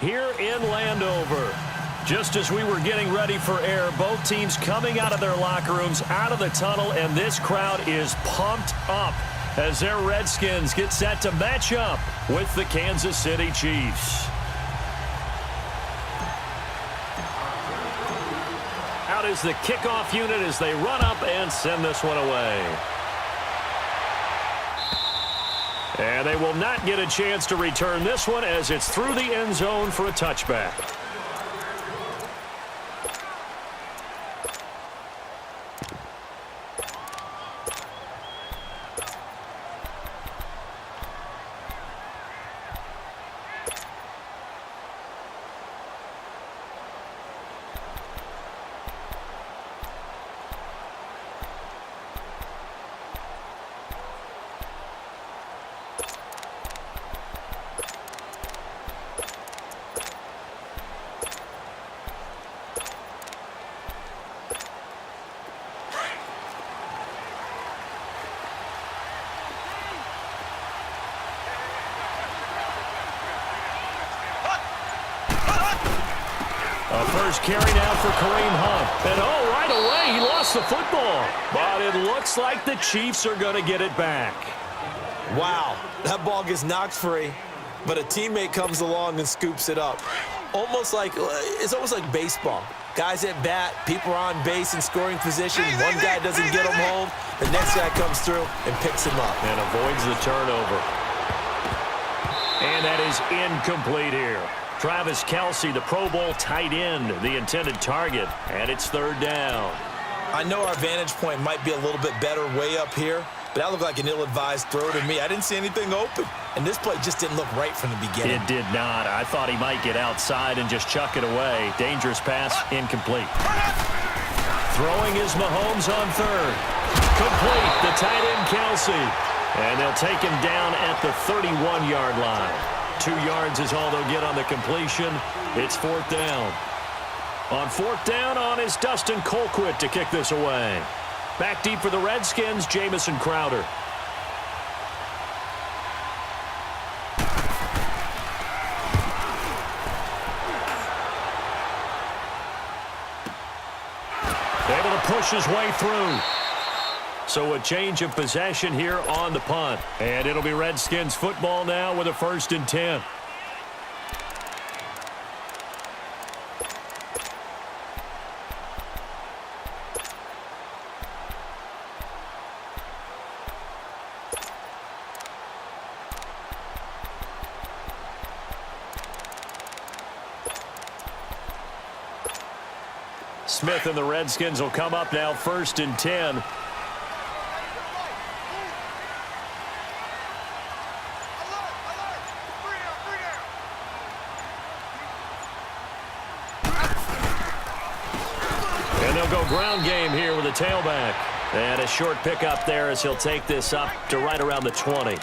here in Landover. Just as we were getting ready for air, both teams coming out of their locker rooms, out of the tunnel, and this crowd is pumped up as their Redskins get set to match up with the Kansas City Chiefs. Out is the kickoff unit as they run up and send this one away. And they will not get a chance to return this one as it's through the end zone for a touchback. A first carry now for Kareem Hunt. And right away, he lost the football. But it looks like the Chiefs are going to get it back. Wow, that ball gets knocked free, but a teammate comes along and scoops it up. It's almost like baseball. Guys at bat, people are on base in scoring position. One guy doesn't get him home. The next guy comes through and picks him up. And avoids the turnover. And that is incomplete here. Travis Kelce, the Pro Bowl tight end, the intended target, and it's third down. I know our vantage point might be a little bit better way up here, but that looked like an ill-advised throw to me. I didn't see anything open, and this play just didn't look right from the beginning. It did not. I thought he might get outside and just chuck it away. Dangerous pass, incomplete. Throwing is Mahomes on third. Complete, the tight end Kelce. And they'll take him down at the 31-yard line. 2 yards is all they'll get on the completion. It's fourth down. On fourth down is Dustin Colquitt to kick this away. Back deep for the Redskins, Jamison Crowder. Able to push his way through. So a change of possession here on the punt. And it'll be Redskins football now with a 1st and 10. Smith and the Redskins will come up now 1st and 10. Ground game here with a tailback. And a short pickup there as he'll take this up to right around the 20.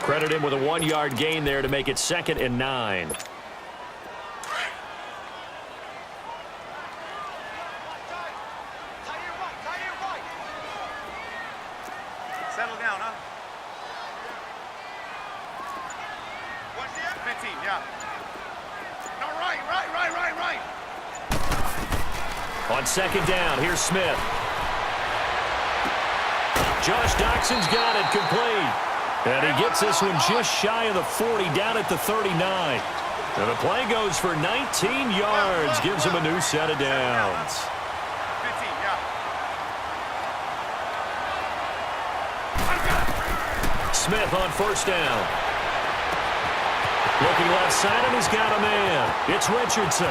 Credit him with a 1-yard gain there to make it 2nd and 9. Settle down, huh? Watch the 15, yeah. No, right. On 2nd down, here's Smith. Josh Doxson's got it complete. And he gets this one just shy of the 40, down at the 39. And the play goes for 19 yards, gives him a new set of downs. 15, yeah. Smith on 1st down. Looking left side, and he's got a man. It's Richardson.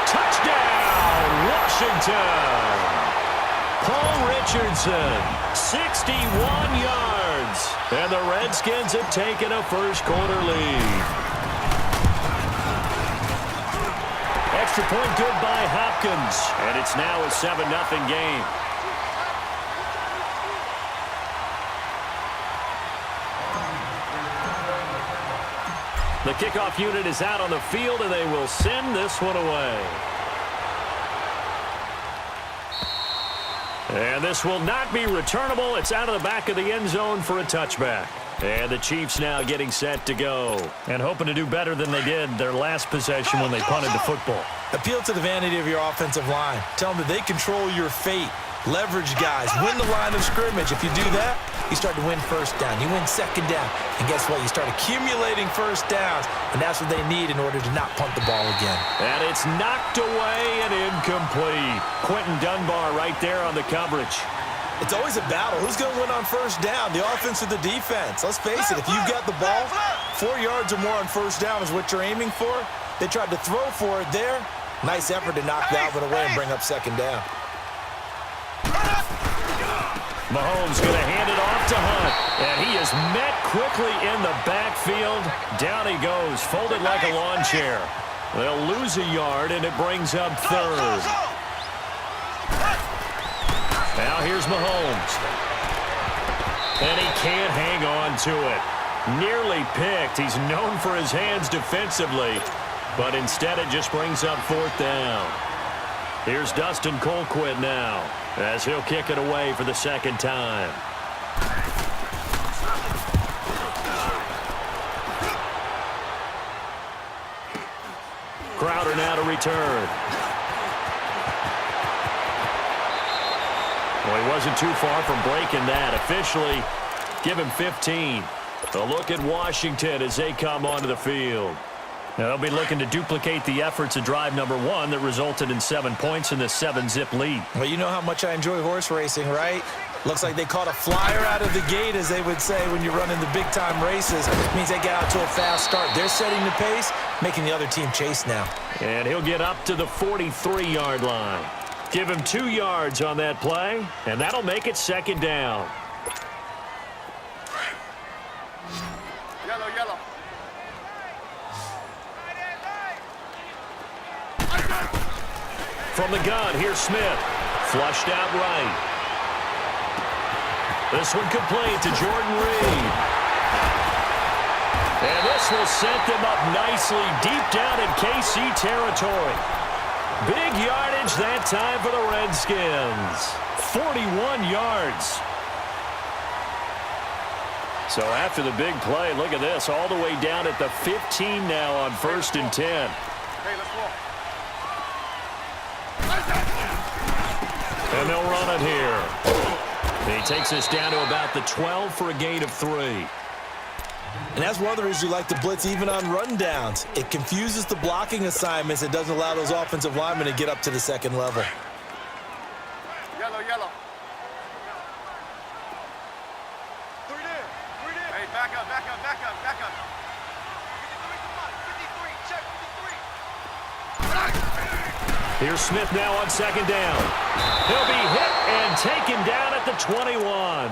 Touchdown, Washington. Paul Richardson, 61 yards. And the Redskins have taken a first-quarter lead. Extra point good by Hopkins. And it's now a 7-0 game. The kickoff unit is out on the field, and they will send this one away. And this will not be returnable. It's out of the back of the end zone for a touchback. And the Chiefs now getting set to go. And hoping to do better than they did their last possession when they punted the football. Appeal to the vanity of your offensive line. Tell them that they control your fate. Leverage guys. Win the line of scrimmage. If you do that, you start to win first down. You win second down. And guess what? You start accumulating first downs. And that's what they need in order to not punt the ball again. And it's knocked away and incomplete. Quentin Dunbar right there on the coverage. It's always a battle. Who's going to win on first down, the offense or the defense? Let's face it, if you've got the ball, 4 yards or more on first down is what you're aiming for. They tried to throw for it there. Nice effort to knock that one away and bring up second down. Mahomes going to hand it off to Hunt. And he is met quickly in the backfield. Down he goes, folded like a lawn chair. They'll lose a yard, and it brings up third. Now here's Mahomes. And he can't hang on to it. Nearly picked. He's known for his hands defensively. But instead it just brings up fourth down. Here's Dustin Colquitt now as he'll kick it away for the second time. Crowder now to return. Well, he wasn't too far from breaking that. Officially, give him 15. A look at Washington as they come onto the field. Now, they'll be looking to duplicate the efforts of drive number 1 that resulted in 7 points in the 7-zip lead. Well, you know how much I enjoy horse racing, right? Looks like they caught a flyer out of the gate, as they would say when you're running the big-time races. It means they get out to a fast start. They're setting the pace, making the other team chase now. And he'll get up to the 43-yard line. Give him 2 yards on that play, and that'll make it second down. Yellow, yellow. From the gun, here's Smith. Flushed out right. This one complete to Jordan Reed. And this will set them up nicely deep down in KC territory. Big yardage that time for the Redskins. 41 yards. So after the big play, look at this, all the way down at the 15 now on 1st and 10. Hey, let's walk. And they'll run it here. He takes us down to about the 12 for a gain of 3. And that's one of the reasons you like to blitz even on rundowns. It confuses the blocking assignments. It doesn't allow those offensive linemen to get up to the second level. Yellow, yellow. Hey, back up, back up, back up, back up. 53, check 53. Here's Smith now on second down. He'll be hit and taken down at the 21.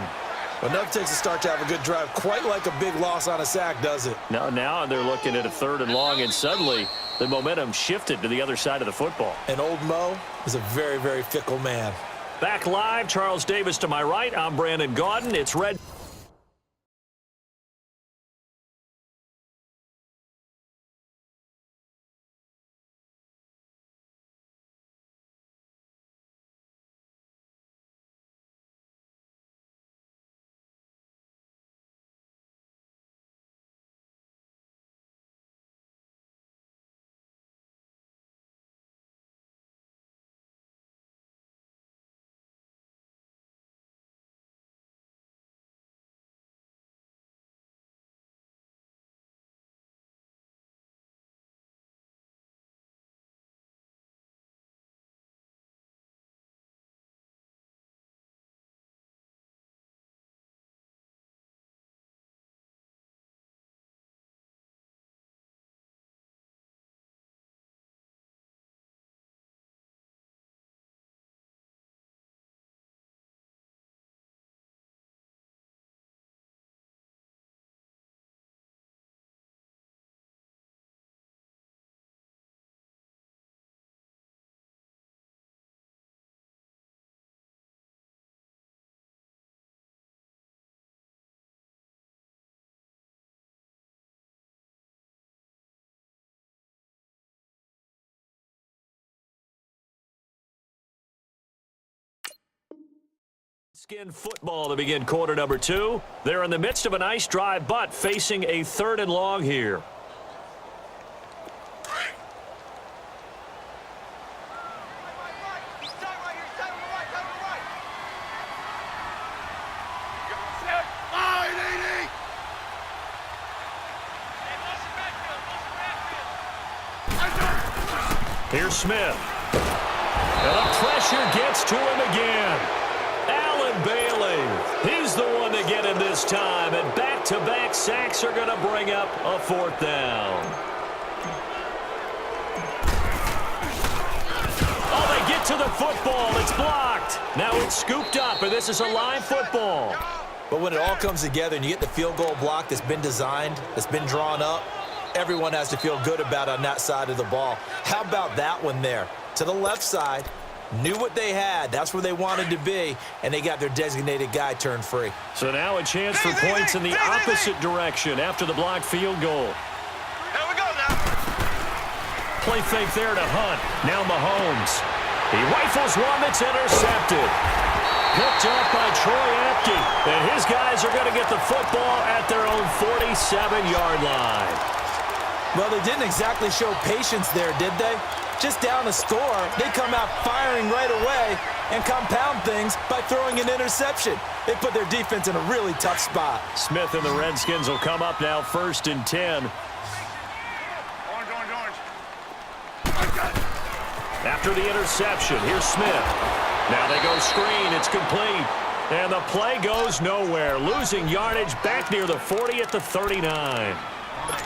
But enough takes a start to have a good drive. Quite like a big loss on a sack, does it? Now they're looking at a 3rd and long, and suddenly the momentum shifted to the other side of the football. And old Mo is a very, very fickle man. Back live, Charles Davis to my right. I'm Brandon Gaudin. It's Red. Skin football to begin quarter number 2. They're in the midst of a nice drive, but facing a 3rd and long here. Here's Smith. And the pressure gets to him again. Allen Bailey, he's the one to get him this time, and back-to-back sacks are going to bring up a 4th down. Oh, they get to the football. It's blocked. Now it's scooped up, and this is a line football. But when it all comes together and you get the field goal block that's been designed, that's been drawn up, everyone has to feel good about on that side of the ball. How about that one there? To the left side, knew what they had. That's where they wanted to be, and they got their designated guy turned free. So now a chance for points in the opposite direction after the blocked field goal. Here we go now. Play fake there to Hunt. Now Mahomes. He rifles one that's intercepted. Picked up by Troy Apke. And his guys are going to get the football at their own 47-yard line. Well, they didn't exactly show patience there, did they? Just down a score, they come out firing right away and compound things by throwing an interception. They put their defense in a really tough spot. Smith and the Redskins will come up now 1st and 10. Orange. After the interception, here's Smith. Now they go screen. It's complete. And the play goes nowhere. Losing yardage back near the 40 at the 39.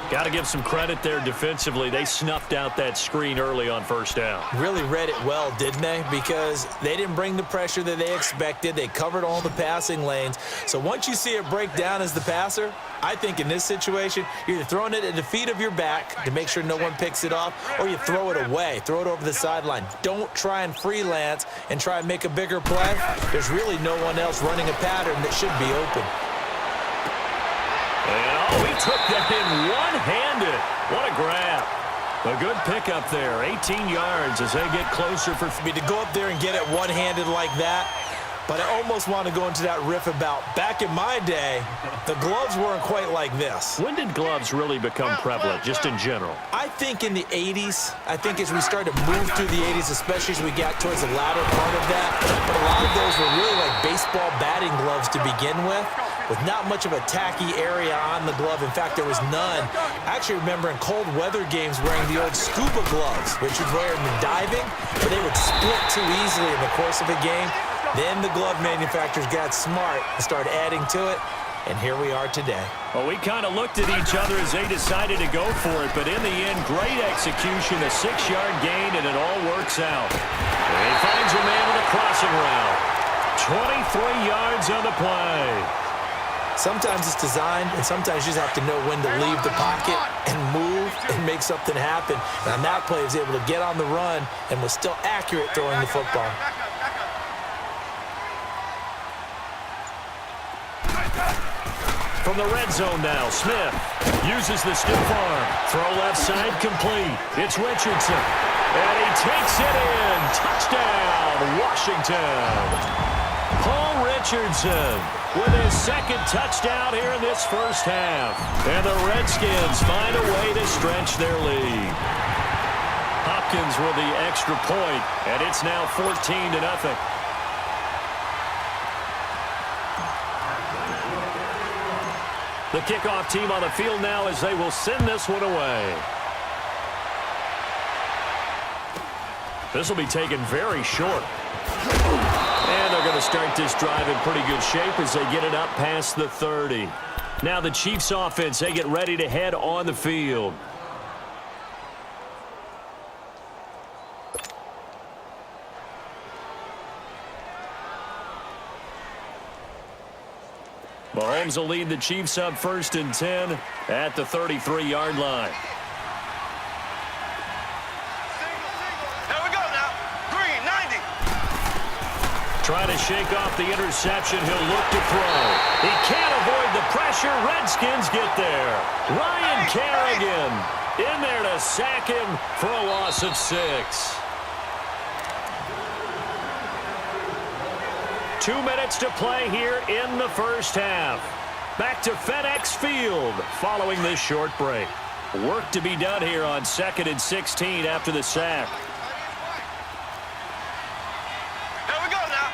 Got to give some credit there defensively. They snuffed out that screen early on 1st down. Really read it well, didn't they? Because they didn't bring the pressure that they expected. They covered all the passing lanes. So once you see it break down as the passer, I think in this situation, you're either throwing it at the feet of your back to make sure no one picks it off, or you throw it away, throw it over the sideline. Don't try and freelance and try and make a bigger play. There's really no one else running a pattern that should be open. And, he took that in one-handed. What a grab. A good pickup there. 18 yards as they get closer for... I mean, to go up there and get it one-handed like that, but I almost want to go into that riff about back in my day, the gloves weren't quite like this. When did gloves really become prevalent, just in general? I think in the 80s. I think as we started to move through the 80s, especially as we got towards the latter part of that. But a lot of those were really like baseball batting gloves to begin with not much of a tacky area on the glove. In fact, there was none. I actually remember in cold weather games wearing the old scuba gloves, which you'd wear in diving, but they would split too easily in the course of a game. Then the glove manufacturers got smart and started adding to it, and here we are today. Well, we kind of looked at each other as they decided to go for it, but in the end, great execution, a 6-yard gain, and it all works out. And he finds a man with a crossing route. 23 yards on the play. Sometimes it's designed, and sometimes you just have to know when to leave the pocket and move and make something happen. And on that play, he was able to get on the run and was still accurate throwing the football. From the red zone now, Smith uses the stiff arm. Throw left side complete. It's Richardson. And he takes it in. Touchdown, Washington. Paul Richardson with his 2nd touchdown here in this 1st half. And the Redskins find a way to stretch their lead. Hopkins with the extra point, and it's now 14-0. The kickoff team on the field now as they will send this one away. This will be taken very short. And they're going to start this drive in pretty good shape as they get it up past the 30. Now the Chiefs offense, they get ready to head on the field. Mahomes will lead the Chiefs up 1st and 10 at the 33-yard line. Here we go now. Green, 90. Trying to shake off the interception. He'll look to throw. He can't avoid the pressure. Redskins get there. Ryan Kerrigan in there to sack him for a loss of 6. 2 minutes to play here in the first half. Back to FedEx Field following this short break. Work to be done here on 2nd and 16 after the sack. Here we go now.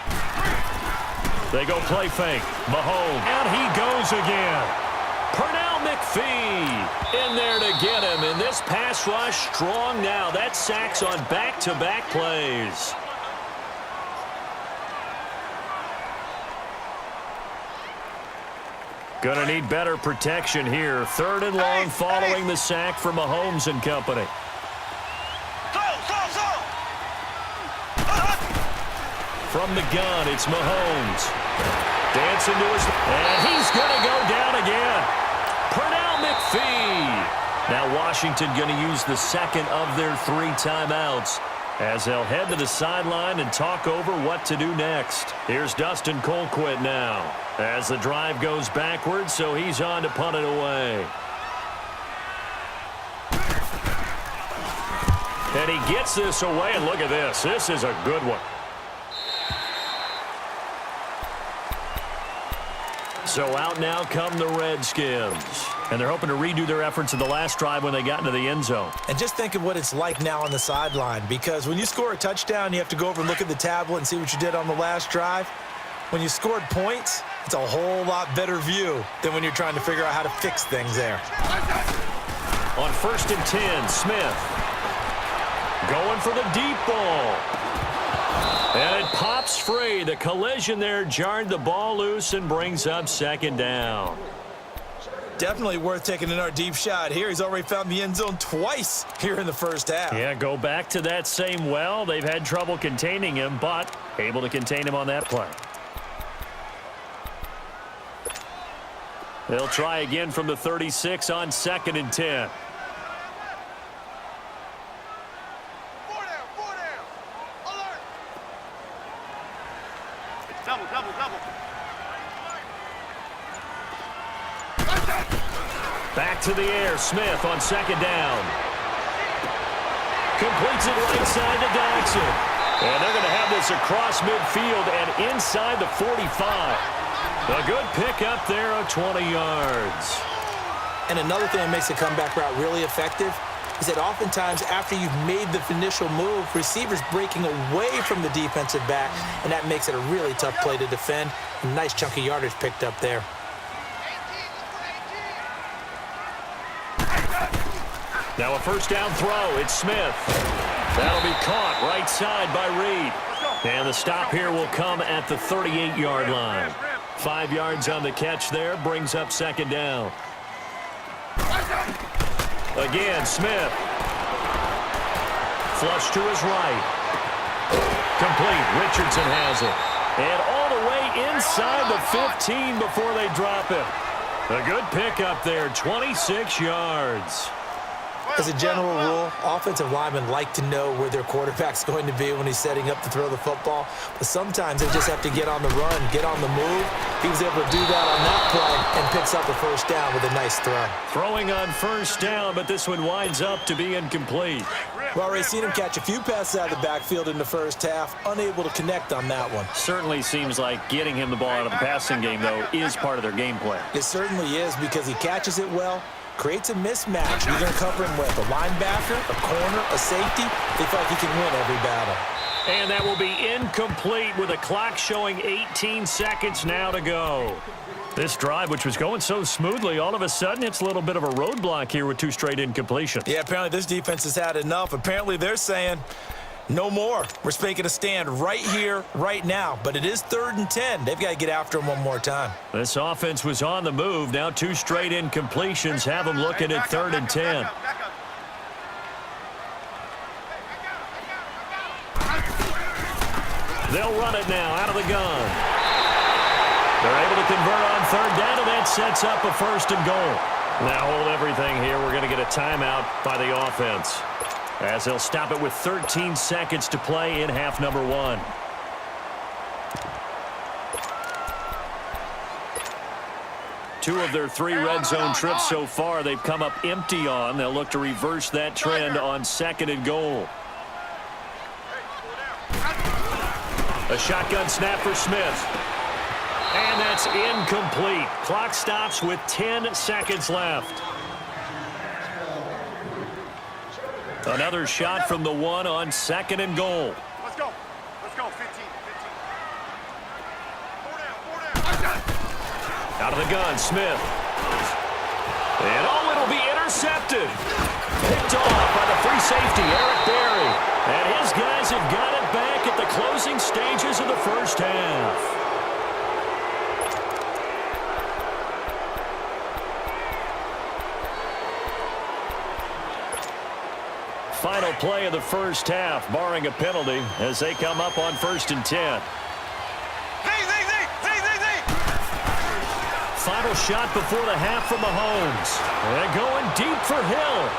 They go play fake. Mahomes. And he goes again. Pernell McPhee in there to get him. And this pass rush strong now. That's sacks on back-to-back plays. Gonna need better protection here. 3rd and long following the sack for Mahomes and company. From the gun, it's Mahomes. Dancing to his... And he's gonna go down again. Pernell McPhee. Now Washington gonna use the 2nd of their 3 timeouts as they'll head to the sideline and talk over what to do next. Here's Dustin Colquitt now as the drive goes backwards, so he's on to punt it away. And he gets this away, and look at this. This is a good one. So out now come the Redskins. And they're hoping to redo their efforts in the last drive when they got into the end zone. And just think of what it's like now on the sideline, because when you score a touchdown, you have to go over and look at the tablet and see what you did on the last drive. When you scored points, it's a whole lot better view than when you're trying to figure out how to fix things there. On 1st and 10, Smith going for the deep ball. And it pops free. The collision there jarred the ball loose and brings up 2nd down. Definitely worth taking another deep shot here. He's already found the end zone twice here in the first half. Yeah, go back to that same well. They've had trouble containing him, but able to contain him on that play. They'll try again from the 36 on 2nd and 10. 4 down. Alert. Double. Back to the air. Smith on 2nd down. Completes it right side to Dodson. And they're going to have this across midfield and inside the 45. A good pickup there of 20 yards. And another thing that makes the comeback route really effective is that oftentimes after you've made the initial move, receivers breaking away from the defensive back, and that makes it a really tough play to defend. A nice chunk of yardage picked up there. Now a 1st down throw. It's Smith. That'll be caught right side by Reed. And the stop here will come at the 38-yard line. 5 yards on the catch there. Brings up 2nd down. Again, Smith. Flush to his right. Complete. Richardson has it. And all the way inside the 15 before they drop it. A good pickup there. 26 yards. As a general rule, offensive linemen like to know where their quarterback's going to be when he's setting up to throw the football. But sometimes they just have to get on the run, get on the move. He was able to do that on that play and picks up a 1st down with a nice throw. Throwing on 1st down, but this one winds up to be incomplete. We've already seen him catch a few passes out of the backfield in the first half, unable to connect on that one. Certainly seems like getting him the ball out of the passing game, though, is part of their game plan. It certainly is, because he catches it well, creates a mismatch. You're going to cover him with a linebacker, a corner, a safety. They feel like he can win every battle. And that will be incomplete with a clock showing 18 seconds now to go. This drive, which was going so smoothly, all of a sudden it's a little bit of a roadblock here with 2 straight incompletions. Yeah, apparently this defense has had enough. Apparently they're saying, no more. We're making a stand right here, right now. But it is 3rd and 10. They've got to get after him one more time. This offense was on the move. Now 2 straight incompletions have them looking at 3rd and 10. They'll run it now out of the gun. They're able to convert on 3rd down, and that sets up a 1st and goal. Now hold everything here. We're going to get a timeout by the offense, as they'll stop it with 13 seconds to play in half number 1. Two of their 3 red zone trips so far, they've come up empty on. They'll look to reverse that trend on 2nd and goal. A shotgun snap for Smith. And that's incomplete. Clock stops with 10 seconds left. Another shot from the one on 2nd and goal. Let's go. Let's go. 15. 15. Four down. Out of the gun, Smith. And oh, it'll be intercepted. Picked off by the free safety, Eric Berry. And his guys have got it back at the closing stages of the first half. Final play of the first half, barring a penalty, as they come up on 1st and 10. Final shot before the half from Mahomes. And going deep for Hill.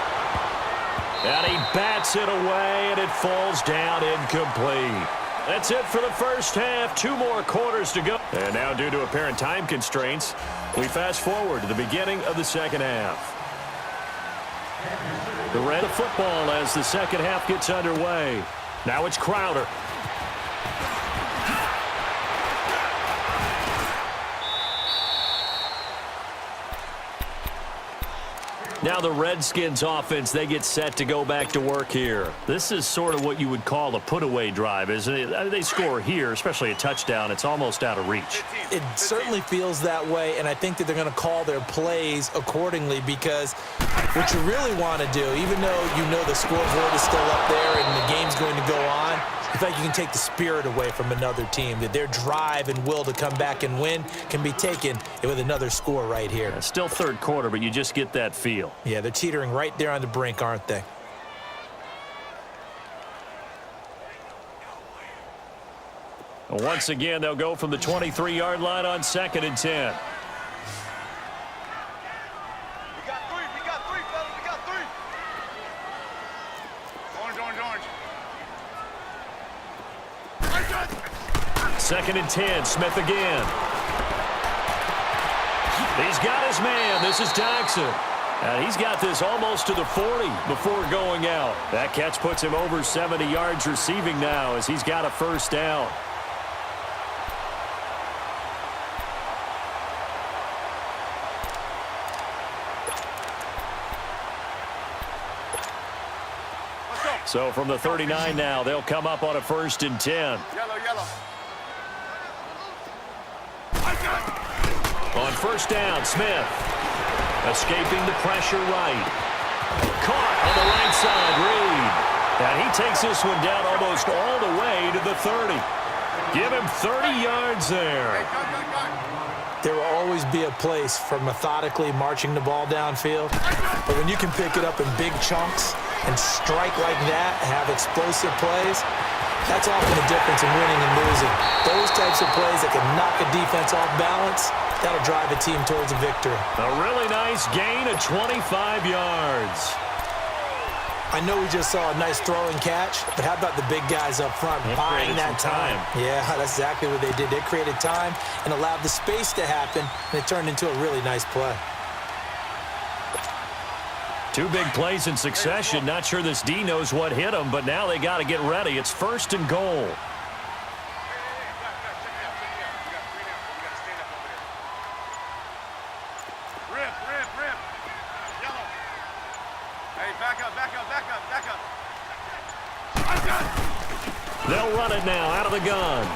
And he bats it away, and it falls down incomplete. That's it for the first half. 2 more quarters to go. And now, due to apparent time constraints, we fast forward to the beginning of the second half. The red of football as the second half gets underway. Now it's Crowder. Now the Redskins offense, they get set to go back to work here. This is sort of what you would call a put-away drive, isn't it? I mean, they score here, especially a touchdown. It's almost out of reach. It certainly feels that way, and I think that they're going to call their plays accordingly, because what you really want to do, even though you know the scoreboard is still up there and the game's going to go on, I feel like you can take the spirit away from another team, that their drive and will to come back and win can be taken with another score right here. It's still third quarter, but you just get that feel. Yeah, they're teetering right there on the brink, aren't they? Once again, they'll go from the 23-yard line on 2nd and 10. We got three, fellas. We got 3. Orange. 2nd and 10, Smith again. He's got his man. This is Jackson. And he's got this almost to the 40 before going out. That catch puts him over 70 yards receiving now as he's got a first down. So from the 39 now, they'll come up on a 1st and 10. Yellow. On 1st down, Smith. Escaping the pressure right. Caught on the right side, Reed. And he takes this one down almost all the way to the 30. Give him 30 yards there. There will always be a place for methodically marching the ball downfield. But when you can pick it up in big chunks and strike like that, have explosive plays, that's often the difference in winning and losing. Those types of plays that can knock a defense off balance, that'll drive a team towards a victory. A really nice gain of 25 yards. I know we just saw a nice throw and catch, but how about the big guys up front buying that time? Yeah, that's exactly what they did. They created time and allowed the space to happen, and it turned into a really nice play. 2 big plays in succession. Not sure this D knows what hit him, but now they got to get ready. It's 1st and goal. They'll run it now out of the gun.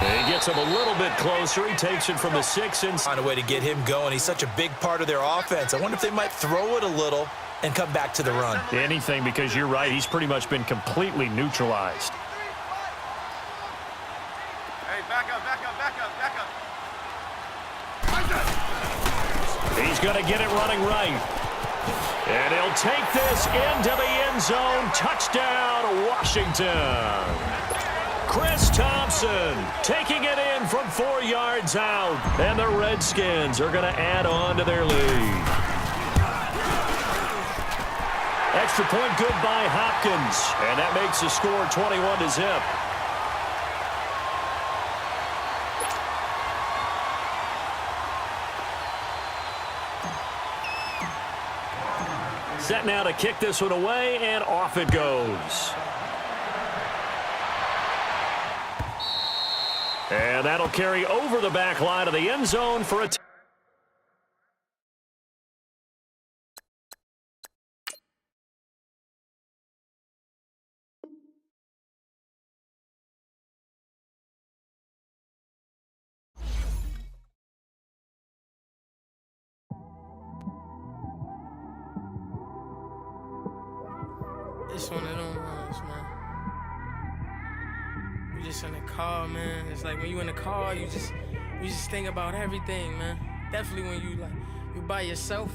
And he gets him a little bit closer. He takes it from the 6 and find a way to get him going. He's such a big part of their offense. I wonder if they might throw it a little and come back to the run. Anything, because you're right. He's pretty much been completely neutralized. Hey, back up. He's going to get it running right. And he'll take this into the end zone. Touchdown, Washington. Chris Thompson taking it in from 4 yards out. And the Redskins are going to add on to their lead. Extra point good by Hopkins. And that makes the score 21-0. Set now to kick this one away, and off it goes. And that'll carry over the back line of the end zone for a It's one of them ones, man. You just in the car, man. It's like when you in the car, you just think about everything, man. Definitely when you by yourself.